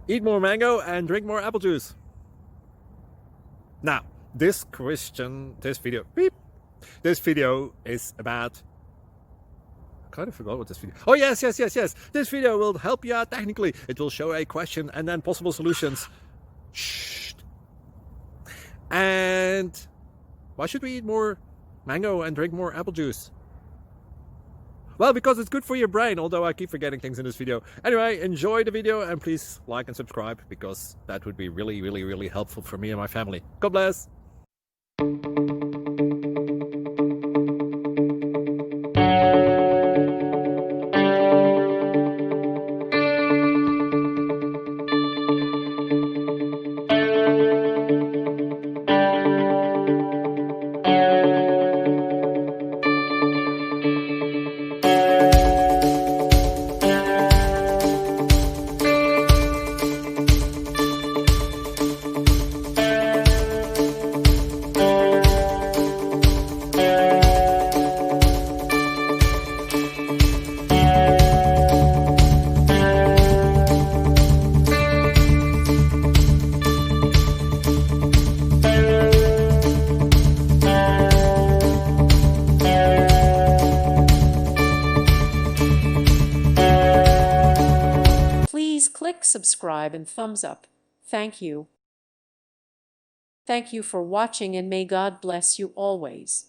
Eat more mango and drink more apple juice. Now, this video is about... I kind of forgot what this video... Oh, yes. This video will help you out technically. It will show a question and then possible solutions. Shh. And why should we eat more mango and drink more apple juice? Well, because it's good for your brain, although I keep forgetting things in this video. Anyway, enjoy the video and please like and subscribe, because that would be really helpful for me and my family. God bless! Please click subscribe and thumbs up. Thank you. Thank you for watching, and may God bless you always.